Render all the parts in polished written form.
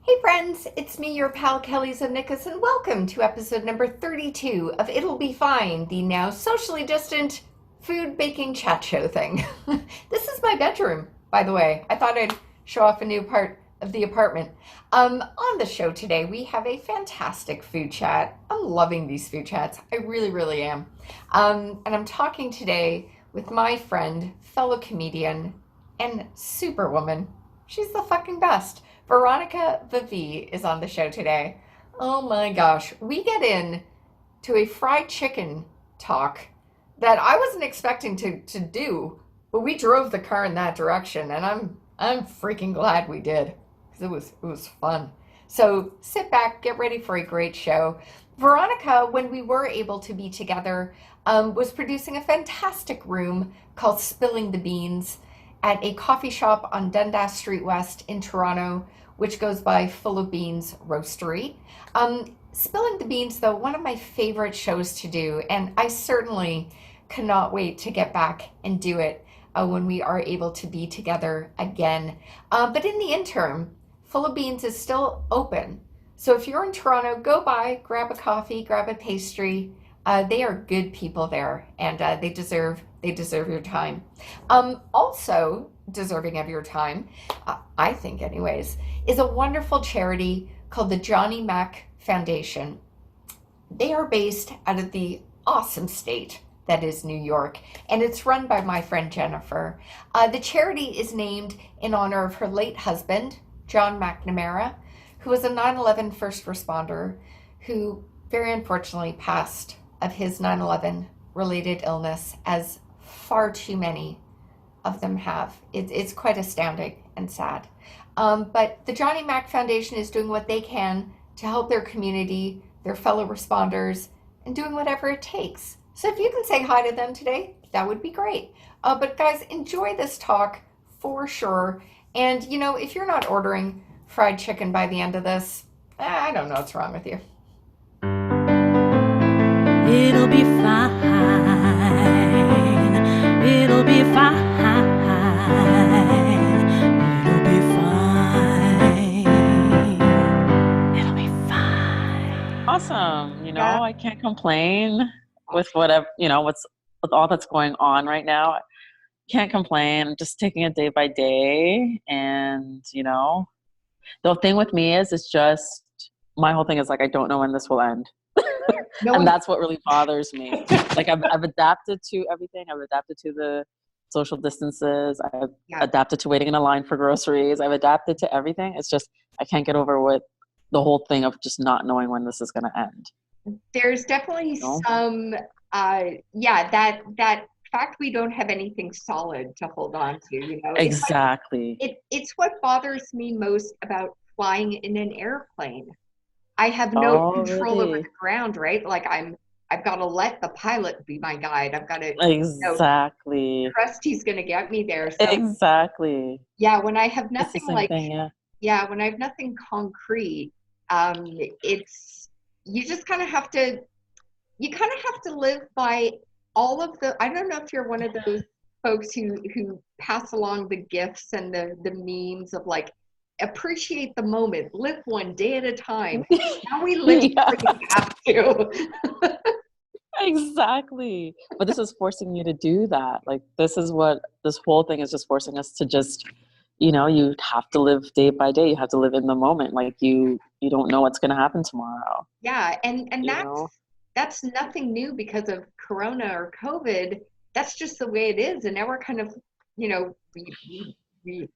Hey friends, it's me, your pal Kelly Zemnikas, and welcome to episode number 32 of It'll Be Fine, the now socially distant food baking chat show thing. This is my bedroom, by the way. I thought I'd show off a new part of the apartment. On the show today, we have a fantastic food chat. I'm loving these food chats. I really, really am. And I'm talking today with my friend, fellow comedian, and superwoman. She's the fucking best. Veronica Va Vie is on the show today. Oh my gosh, we get in to a fried chicken talk that I wasn't expecting to do, but we drove the car in that direction, and I'm freaking glad we did because it was fun. So sit back, get ready for a great show. Veronica, when we were able to be together, was producing a fantastic room called Spilling the Beans at a coffee shop on Dundas Street West in Toronto, which goes by Beans Roastery. Spilling the Beans, though, one of my favorite shows to do, and I certainly cannot wait to get back and do it when we are able to be together again. But in the interim, Beans is still open. So if you're in Toronto, go by, grab a coffee, grab a pastry. They are good people there, and they deserve your time. Also deserving of your time, I think anyways, is a wonderful charity called the Johnny Mac Foundation. They are based out of the awesome state that is New York, and it's run by my friend Jennifer. The charity is named in honor of her late husband, John McNamara, who was a 9/11 first responder who very unfortunately passed of his 9/11 related illness, as far too many of them have. It's quite astounding and sad. But the Johnny Mac Foundation is doing what they can to help their community, their fellow responders, and doing whatever it takes. So if you can say hi to them today, that would be great. But guys, enjoy this talk for sure. And if you're not ordering fried chicken by the end of this, I don't know what's wrong with you. It'll be fine. It'll be fine. It'll be fine. It'll be fine. Awesome. I can't complain with whatever, with all that's going on right now. I can't complain. I'm just taking it day by day. And, the thing with me is, it's just, my whole thing is like, I don't know when this will end. And that's what really bothers me. Like I've adapted to everything. I've adapted to the social distances. I've adapted to waiting in a line for groceries. I've adapted to everything. It's just, I can't get over with the whole thing of just not knowing when this is going to end. There's definitely some, that fact we don't have anything solid to hold on to, Exactly. It's what bothers me most about flying in an airplane. I have no control over the ground, right? Like I've got to let the pilot be my guide. I've got to trust he's going to get me there. So, exactly. Yeah, when I have nothing when I have nothing concrete, it's you kind of have to live by all of the. I don't know if you're one of those folks who pass along the gifts and the memes of like, appreciate the moment, live one day at a time. Now we literally have to. Exactly. But this is forcing you to do that. Like, this is what this whole thing is, just forcing us to just, you have to live day by day. You have to live in the moment. Like you don't know what's going to happen tomorrow. Yeah. And that's nothing new because of Corona or COVID. That's just the way it is. And now we're kind of,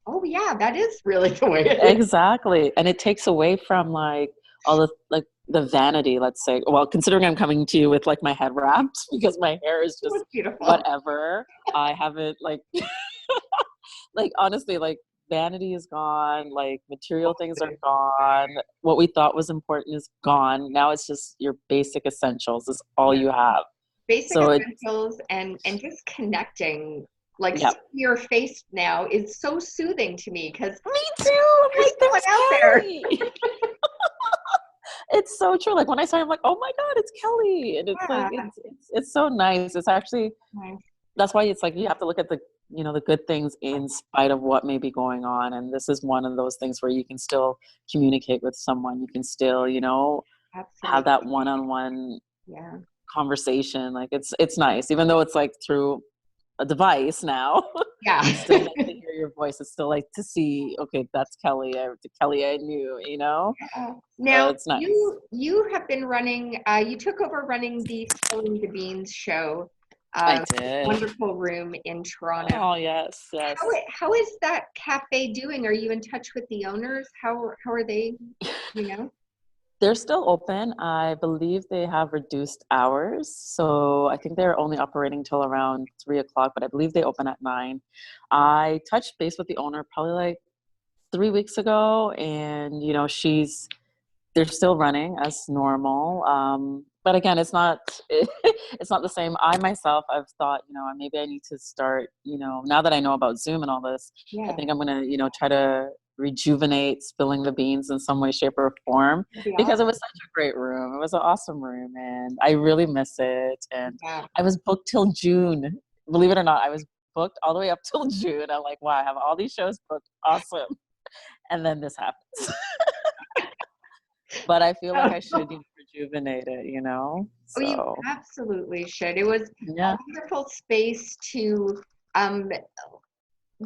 oh yeah, that is really the way it is. Exactly. And it takes away from like all the vanity, let's say. Well, considering I'm coming to you with like my head wrapped because my hair is just whatever. I haven't like like honestly, like vanity is gone, like material things are gone. What we thought was important is gone. Now it's just your basic essentials is all you have. Basic essentials and just connecting. Like seeing your face now is so soothing to me because me too. There's someone out there. It's so true. Like when I saw him, I'm like, oh my God, it's Kelly, and it's like it's so nice. It's actually nice. That's why it's like you have to look at the you know, the good things in spite of what may be going on. And this is one of those things where you can still communicate with someone. You can still, you know, have Absolutely. that one-on-one Yeah. conversation. Like it's nice, even though it's like through a device now. Yeah. It's still nice to hear your voice. It's still like to see, okay, that's Kelly. The Kelly I knew, you know. So Now it's nice. you have been running. You took over running the Spilling the Beans show. I did. Wonderful room in Toronto. Oh yes, yes. How is that cafe doing? Are you in touch with the owners? How are they? You know. They're still open. I believe they have reduced hours. So I think they're only operating till around 3 o'clock, but I believe they open at 9. I touched base with the owner probably like 3 weeks ago, and you know, they're still running as normal. But again, it's not it's not the same. I myself, I've thought, you know, maybe I need to start, you know, now that I know about Zoom and all this, I Yeah. think I'm gonna, you know, try to rejuvenate Spilling the Beans in some way, shape, or form, because it was such a great room. It was an awesome room, and I really miss it. And Yeah. I was booked till June. Believe it or not, I was booked all the way up till June. I'm like, wow, I have all these shows booked. Awesome. And then this happens. But I feel like I should rejuvenate it, you know? Oh, you So, absolutely should. It was a yeah. wonderful space to um,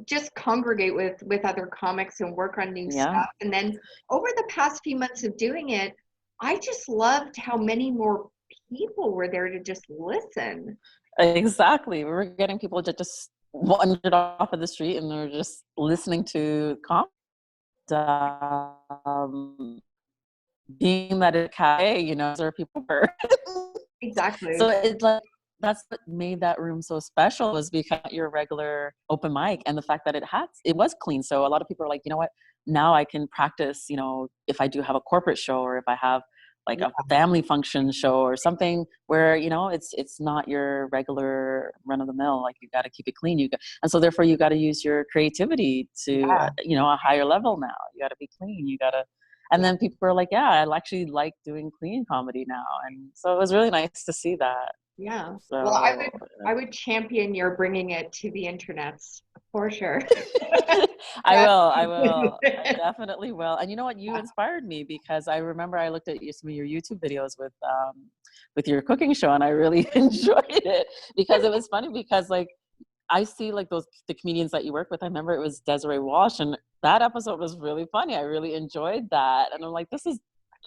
just congregate with other comics and work on new Yeah. stuff. And then over the past few months of doing it, I just loved how many more people were there to just listen. Exactly. We were getting people that just wandered off of the street and they were just listening to comedy. Being that it's a cafe, you know, there are people were. Exactly. So it's like, that's what made that room so special, was because your regular open mic, and the fact that it was clean. So a lot of people are like, you know what, now I can practice, you know, if I do have a corporate show, or if I have like a family function show or something where, you know, it's not your regular run of the mill. Like, you got to keep it clean. And so therefore you got to use your creativity to, you know, a higher level now. You got to be clean. And then people were like, yeah, I actually like doing clean comedy now. And so it was really nice to see that. Yeah. So, Well, I would champion your bringing it to the internets for sure. I will. I definitely will. And you know what? You inspired me, because I remember I looked at some of your YouTube videos with your cooking show, and I really enjoyed it, because it was funny, because like, I see like the comedians that you work with. I remember it was Desiree Walsh, and that episode was really funny. I really enjoyed that. And I'm like, this is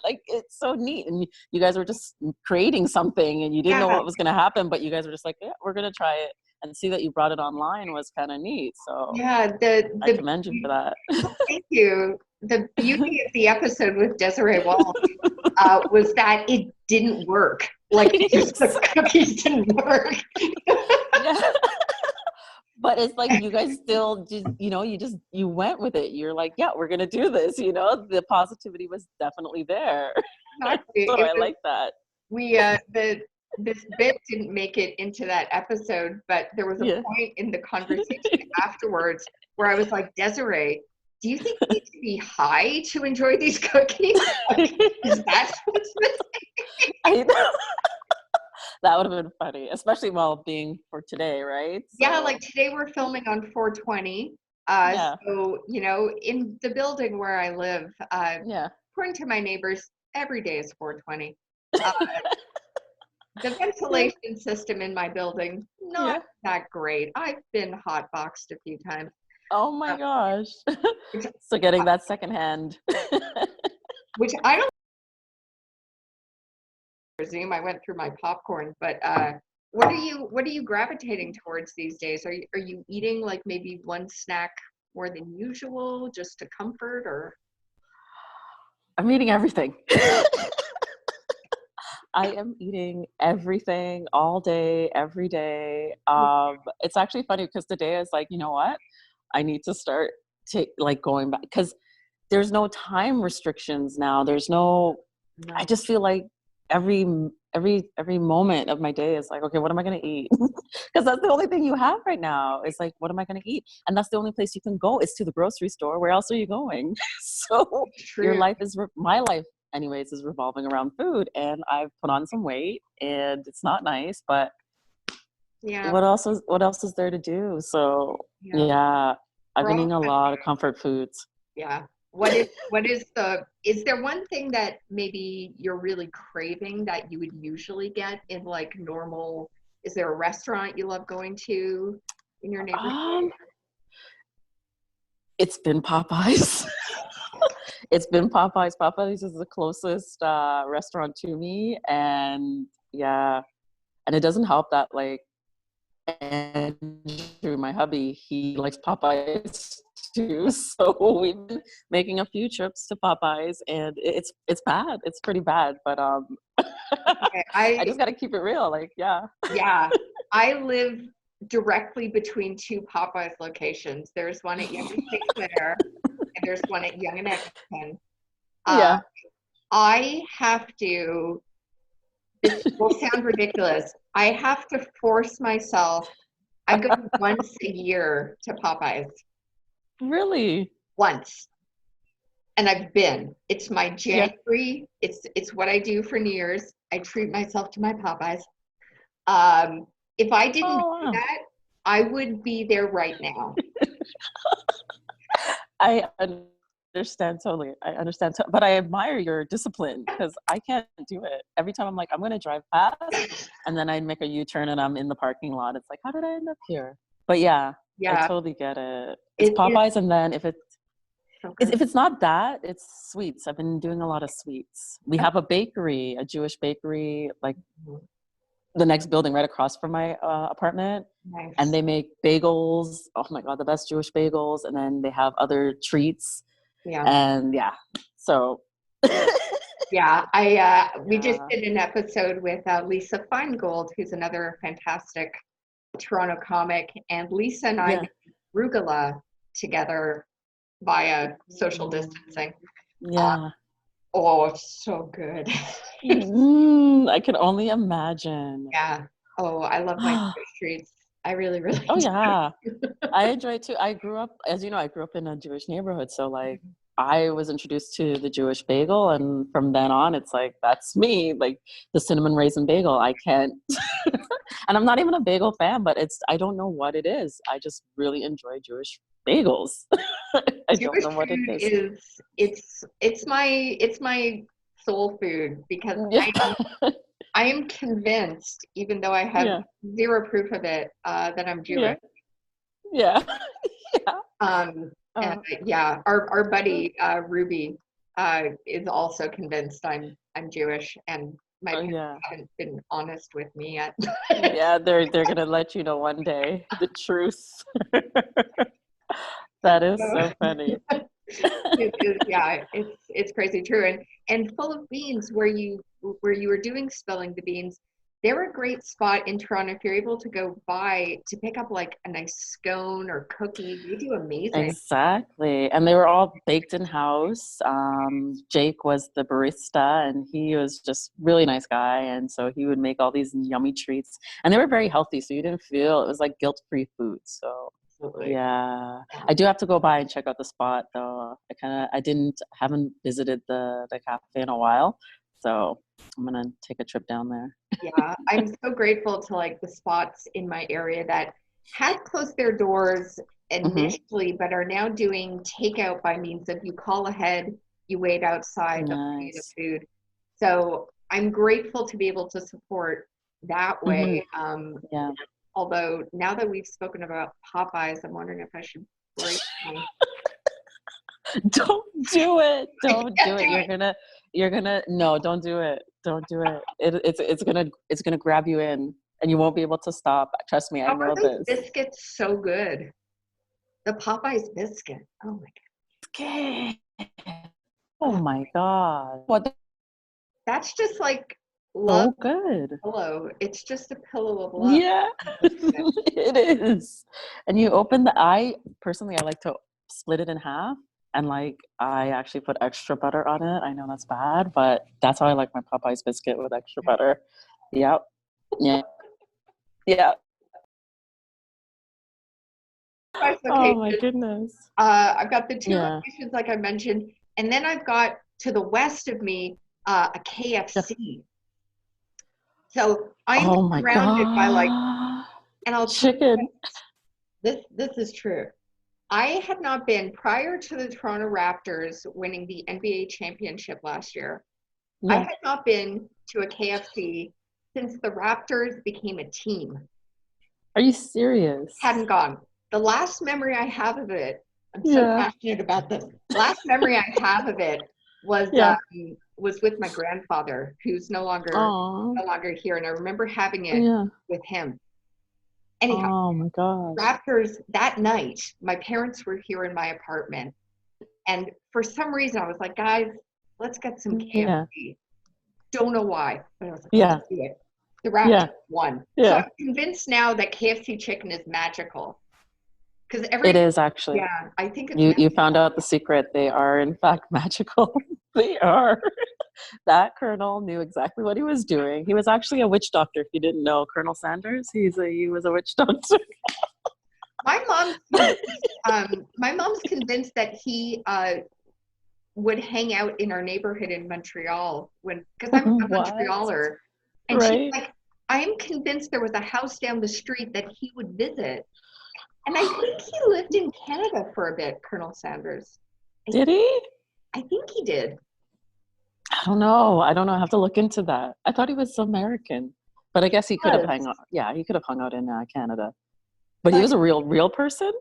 like, it's so neat. And you guys were just creating something, and you didn't know what was going to happen, but you guys were just like, yeah, we're going to try it. And see that you brought it online was kind of neat. So yeah, I commend you for that. thank you. The beauty of the episode with Desiree Walsh was that it didn't work. Like, just the cookies didn't work. Yeah. But it's like, you guys still just, you know, you went with it. You're like, yeah, we're going to do this. You know, the positivity was definitely there. So I like that. This bit didn't make it into that episode, but there was a point in the conversation afterwards where I was like, Desiree, do you think you need to be high to enjoy these cookies? Is that what's missing? I know. That would have been funny, especially while being for today, right? So. Yeah, like today we're filming on 420. So, you know, in the building where I live, according to my neighbors, every day is 420. The ventilation system in my building, not that great. I've been hotboxed a few times. Oh my gosh. So getting that secondhand. Which I don't presume. I went through my popcorn, but what are you gravitating towards these days? Are you eating like maybe one snack more than usual just to comfort, or? I'm eating everything. I am eating everything all day, every day. It's actually funny, because today I was like, you know what? I need to start going back, because there's no time restrictions now. There's no. I just feel like every moment of my day is like, okay, what am I going to eat? Because that's the only thing you have right now. It's like, what am I going to eat? And that's the only place you can go, is to the grocery store. Where else are you going? So my life anyways is revolving around food, and I've put on some weight, and it's not nice, but Yeah. what else is there to do? So Yeah. yeah, I've We're been all eating a lot of comfort foods. Yeah. Is there one thing that maybe you're really craving that you would usually get in like normal, is there a restaurant you love going to in your neighborhood? Um, it's been Popeyes. It's been Popeyes. Popeyes is the closest restaurant to me, and yeah, and it doesn't help that like Andrew, my hubby, he likes Popeyes too. So we've been making a few trips to Popeyes, and it's bad. It's pretty bad, but Okay, I just got to keep it real. Like, yeah, yeah, I live directly between two Popeyes locations. There's one at Young and St. Clair, and there's one at Young and Exton. Uh, yeah. I have to, this will sound ridiculous. I have to force myself. I go once a year to Popeyes, Really? once, and I've been. It's my Yeah. January. It's what I do for New Year's. I treat myself to my Popeyes. Um, if I didn't Oh do wow. that, I would be there right now. I understand totally. I understand, but I admire your discipline because I can't do it. Every time I'm like, I'm gonna drive past, and then I make a U-turn and I'm in the parking lot. It's like, how did I end up here? But yeah, I Yeah, totally get it. It's it is Popeyes, and then so good. if it's not that, it's sweets. I've been doing a lot of sweets. We have a bakery, a Jewish bakery, like the next building right across from my apartment, and Nice. they make bagels. Oh my god, the best Jewish bagels, and then they have other treats, Yeah. and yeah, so Yeah, we just yeah, did an episode with Lisa Feingold, who's another fantastic Toronto comic, and Lisa and I yeah, did Rugula together via social distancing. Uh, yeah. oh, it's so good. I can only imagine. Yeah. Oh, I love my Jewish treats. I really, really Oh do. yeah, I enjoy it too. I grew up, as you know, I grew up in a Jewish neighborhood, so like I was introduced to the Jewish bagel, and from then on, it's like that's me, like the cinnamon raisin bagel. I can't, and I'm not even a bagel fan, but it's I don't know what it is. I just really enjoy Jewish bagels. I don't Jewish know what it food is. is it's my soul food because Yeah, I am convinced, even though I have yeah, zero proof of it, that I'm yeah, Jewish. yeah, yeah. And Uh, yeah, our buddy Ruby is also convinced I'm Jewish, and my oh parents yeah. haven't been honest with me yet. Yeah, they're gonna let you know one day the truth. That is So, so funny. yeah, it's crazy true. And Full of Beans, where you were doing Spilling the Beans, they're a great spot in Toronto if you're able to go by to pick up like a nice scone or cookie. They do amazing. Exactly. And they were all baked in house. Jake was the barista and he was just really nice guy. And so he would make all these yummy treats. And they were very healthy. So you didn't feel it was like guilt-free food. So Absolutely. yeah. Yeah. I do have to go by and check out the spot though. I haven't visited the cafe in a while. So I'm gonna take a trip down there. Yeah, I'm so grateful to like the spots in my area that had closed their doors Hmm. initially, but are now doing takeout by means of you call ahead, you wait outside, they'll bring you the Nice. food. So I'm grateful to be able to support that Hmm. way. Yeah. Although now that we've spoken about Popeyes, I'm wondering if I should break my. Don't do it. I Don't do can't do it. it. You're gonna no, don't do it. Don't do it. It's gonna grab you in and you won't be able to stop. Trust me, I How are know those this. biscuits so good? The Popeyes biscuit. Oh my Okay. Oh God. my God. What That's just like love so good. pillow. It's just a pillow of love. Yeah, Biscuit. it is. And you open I personally I like to split it in half and like I actually put extra butter on it. I know that's bad, but that's how I like my Popeyes biscuit with extra butter. Yep. Yeah. Yeah. Popeyes Oh my location. goodness. I've got the two Yeah. locations like I mentioned, and then I've got to the west of me a Yeah. KFC. So I'm Oh my surrounded by like God. And I'll tell you, Chicken. this is true. I had not been, prior to the Toronto Raptors winning the NBA championship last year, I Yeah. had not been to a KFC since the Raptors became a team. Are you serious? Hadn't gone. The last memory I have of it, I'm so Yeah. passionate about this. Last memory I have of it was Yeah. with my grandfather, who's no longer here, and I remember having it Yeah. with him. Anyhow, Oh my gosh. Raptors that night, my parents were here in my apartment, and for some reason I was like, guys, let's get some Yeah. KFC. Don't know why, but I was like, Yeah. let's do it. The Raptors Yeah. won. Yeah. So I'm convinced now that KFC chicken is magical. Because It is actually. yeah, I think it's You found out the secret. They are in fact magical. They are. That colonel knew exactly what he was doing. He was actually a witch doctor. If you didn't know, Colonel Sanders, he was a witch doctor. my mom's convinced that he would hang out in our neighborhood in Montreal because I'm a What? Montrealer, and Right. she's like, I am convinced there was a house down the street that he would visit. And I think he lived in Canada for a bit, Colonel Sanders. Did he? I think he did. I don't know. I have to look into that. I thought he was American, but I guess he could have hung out. Yeah, he could have hung out in Canada. But he was a real person.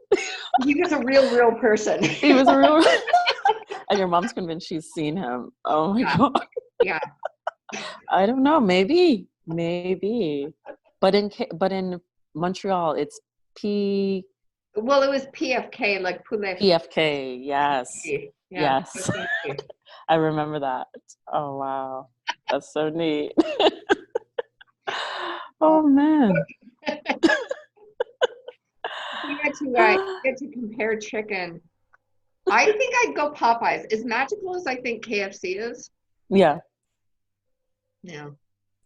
He was a real person. He was a real. And your mom's convinced she's seen him. Oh my god. Yeah. I don't know. Maybe. But in Montreal, it's P. Well, it was PFK, like poulet. PFK. Yes. Yeah, Yes. I remember that. Oh wow, that's so neat. Oh man. You get to compare chicken. I think I'd go Popeyes. As magical as I think KFC is. Yeah. Yeah.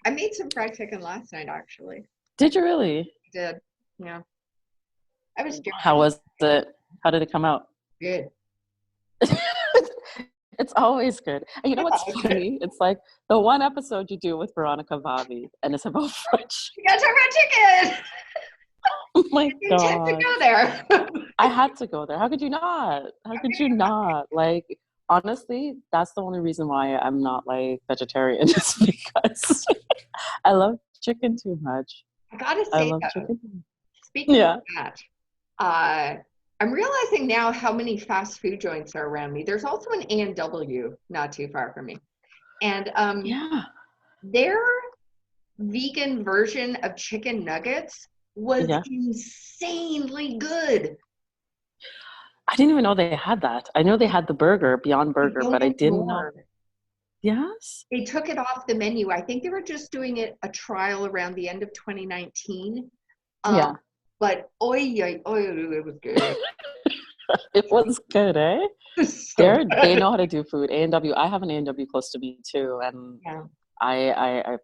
I made some fried chicken last night, actually. Did you really? I did. Yeah. I was doing How was it? How did it come out? good. It's always good. And you know what's funny? It's like the one episode you do with Veronica Va Vie, and it's about fried chicken. You gotta talk about chicken. Oh my You had to god. go there. I had to go there. How could you not? How could you not? Like, honestly, that's the only reason why I'm not like vegetarian is because I love chicken too much. I gotta I say, love though, chicken. speaking Yeah. of that, I'm realizing now how many fast food joints are around me. There's also an A&W not too far from me. And Yeah. their vegan version of chicken nuggets was insanely good. I didn't even know they had that. I know they had the burger, Beyond Burger, but I didn't know. Yes? They took it off the menu. I think they were just doing a trial around the end of 2019. Yeah. But it was good. It was good, eh? So They know how to do food. A&W. I have an A&W close to me too, and yeah. I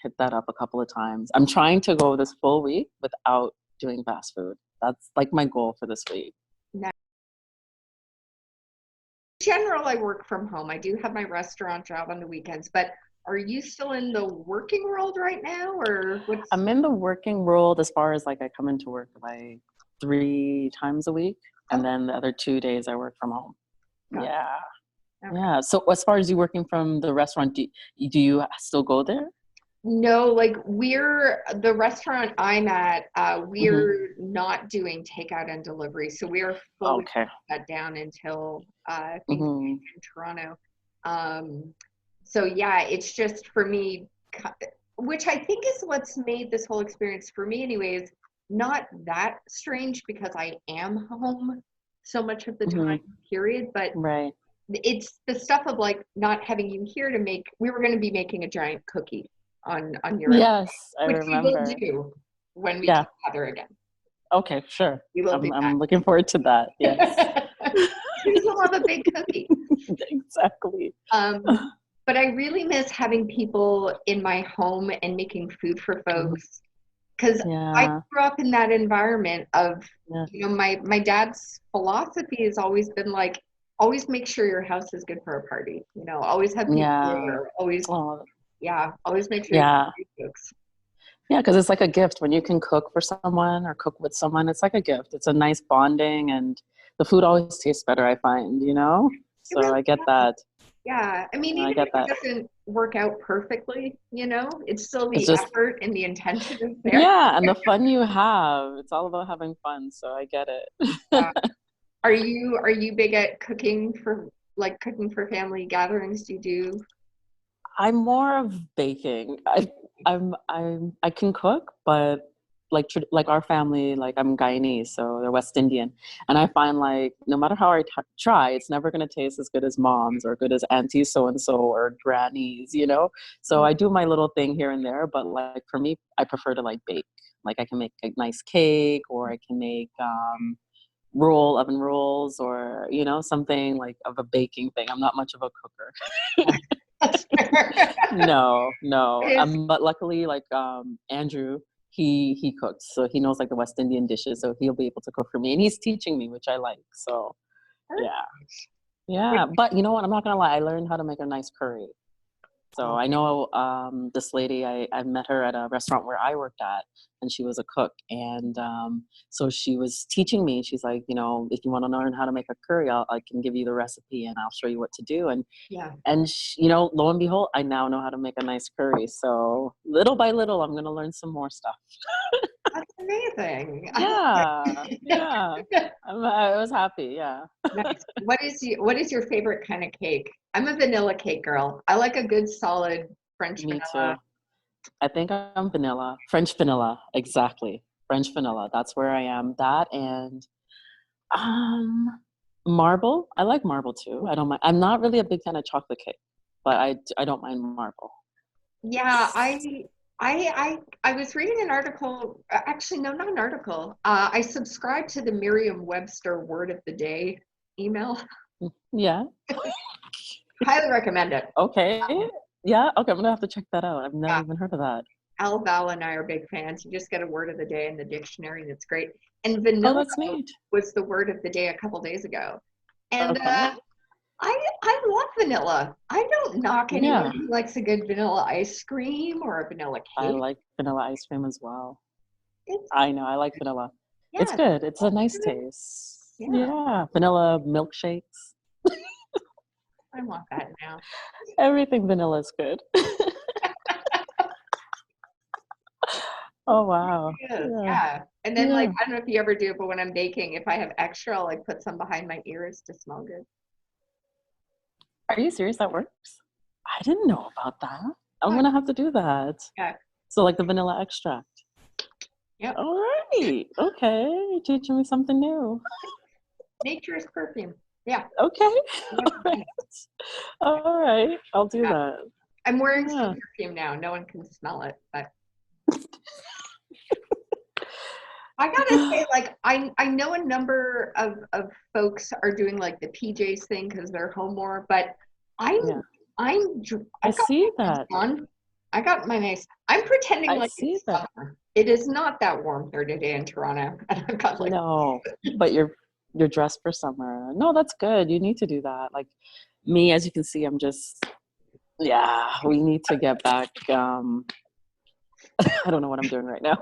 hit that up a couple of times. I'm trying to go this full week without doing fast food. That's like my goal for this week. In general, I work from home. I do have my restaurant job on the weekends, but are you still in the working world right now, or what's? I'm in the working world as far as like I come into work like 3 times a week, and then the other 2 days I work from home. Got it. Yeah. Okay. Yeah. So as far as you working from the restaurant, do you still go there? No, like the restaurant I'm at, we're not doing takeout and delivery. So we are fully shut down until things change in Toronto. So yeah, it's just for me, which I think is what's made this whole experience for me anyways, not that strange because I am home so much of the time period, but it's the stuff of like not having you here to make, we were going to be making a giant cookie on your I which remember. we will do when we gather again. Okay, sure. We will I'm looking forward to that. Yes. We will have a big cookie. Exactly. But I really miss having people in my home and making food for folks. Because I grew up in that environment of, you know, my dad's philosophy has always been like, always make sure your house is good for a party. You know, always have people there. Always, always make sure you folks. Yeah, because it's like a gift when you can cook for someone or cook with someone. It's like a gift. It's a nice bonding, and the food always tastes better, I find, you know? It So really I get does. that. Yeah. I mean, I even if get it that. doesn't work out perfectly, it's still It's the just, effort and the intention is there. yeah, and the fun you have. It's all about having fun. So I get Uh, it. are you big at cooking for family gatherings? Do you do? I'm more of baking. I can cook, but like our family, like I'm Guyanese, so they're West Indian, and I find like no matter how I try, it's never gonna taste as good as mom's or good as auntie so and so or grannies, you know. So I do my little thing here and there, but like for me, I prefer to like bake. Like I can make a nice cake, or I can make oven rolls, or something like of a baking thing. I'm not much of a cooker. That's fair. No. It is. But luckily, like Andrew, he cooks, so he knows like the West Indian dishes, so he'll be able to cook for me, and he's teaching me, which I like. So yeah, yeah. But you know what? I'm not gonna lie. I learned how to make a nice curry. So I know this lady, I met her at a restaurant where I worked at, and she was a cook. And so she was teaching me. She's like, if you want to learn how to make a curry, I can give you the recipe and I'll show you what to do. Yeah. And lo and behold, I now know how to make a nice curry. So little by little, I'm going to learn some more stuff. That's amazing. Yeah. I was happy. Yeah. Nice. What is your favorite kind of cake? I'm a vanilla cake girl. I like a good solid French Me vanilla. too. I think I'm vanilla, French vanilla, exactly. French vanilla. That's where I am. That and um, marble. I like marble too. I don't mind. I'm not really a big fan of chocolate cake, but I don't mind marble. Yeah, I was reading an article. Actually, no, not an article. I subscribe to the Merriam-Webster Word of the Day email. Yeah. Highly recommend it. Okay. Yeah. Okay. I'm gonna have to check that out. I've never Yeah, even heard of that. Al Val and I are big fans. You just get a word of the day in the dictionary, and it's great. And Oh, vanilla that's neat. was the word of the day a couple days ago. And Okay. I love vanilla. I don't knock anyone Yeah. who likes a good vanilla ice cream or a vanilla I cake. like vanilla ice cream as well. It's I know. I like vanilla. It's yeah, good. It's a nice good. taste. Yeah, Yeah. Vanilla milkshakes. I want that now. Everything vanilla is good. Oh, wow. Yes, Yeah. yeah. And then like Yeah. I don't know if you ever do, but when I'm baking, if I have extra, I'll like put some behind my ears to smell good. Are you serious? That works? I didn't know about that. I'm Yeah, gonna have to do that. yeah, So like the vanilla extract. yep. All right. Okay. You're teaching me something new. Nature's perfume. Yeah. Okay. All 100%. right. All right. I'll do Yeah. that. I'm wearing some Yeah. perfume now. No one can smell it, but I gotta say, like, I know a number of folks are doing like the PJs thing because they're home more, but I'm Yeah. I I've got see my nice that. on. I got my nice. I'm pretending I like see it's that. summer. It is not that warm here today in Toronto, and I've got like No, but you're dressed for summer. No, that's good. You need to do that. Like me, as you can see, I'm just yeah, we need to get back. I don't know what I'm doing right now.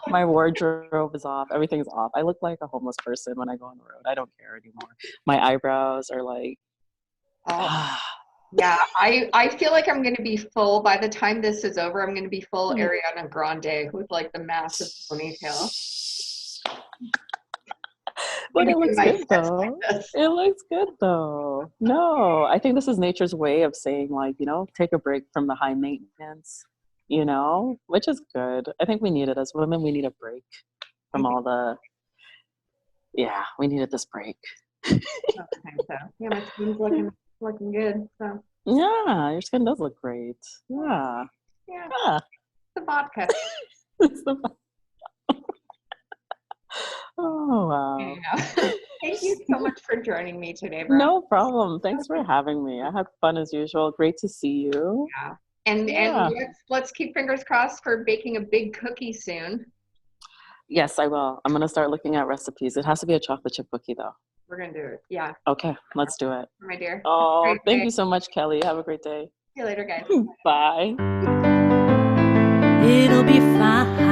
My wardrobe is off. Everything's off. I look like a homeless person when I go on the road. I don't care anymore. My eyebrows are like, oh yeah. I feel like I'm gonna be full by the time this is over. I'm gonna be full Ariana Grande with like the massive ponytail. but Gonna it get looks my good steps like though. this. It looks good though. No, I think this is nature's way of saying like, take a break from the high maintenance, which is good. I think we need it as women. We need a break I from think all we needed this break. so. Yeah, my skin's looking good. So Yeah, your skin does look great. Yeah. yeah, Yeah. the vodka. It's the Oh, wow. Thank you so much for joining me today, Veronica. No problem. Thanks for having me. I had fun as usual. Great to see you. Yeah. And Yeah. let's keep fingers crossed for baking a big cookie soon. Yes, I will. I'm going to start looking at recipes. It has to be a chocolate chip cookie, though. We're gonna do it. Yeah, Okay, let's do it. my dear. Oh, Great thank day. you so much, Kelly. Have a great day. See you later, guys. Bye. It'll be fine.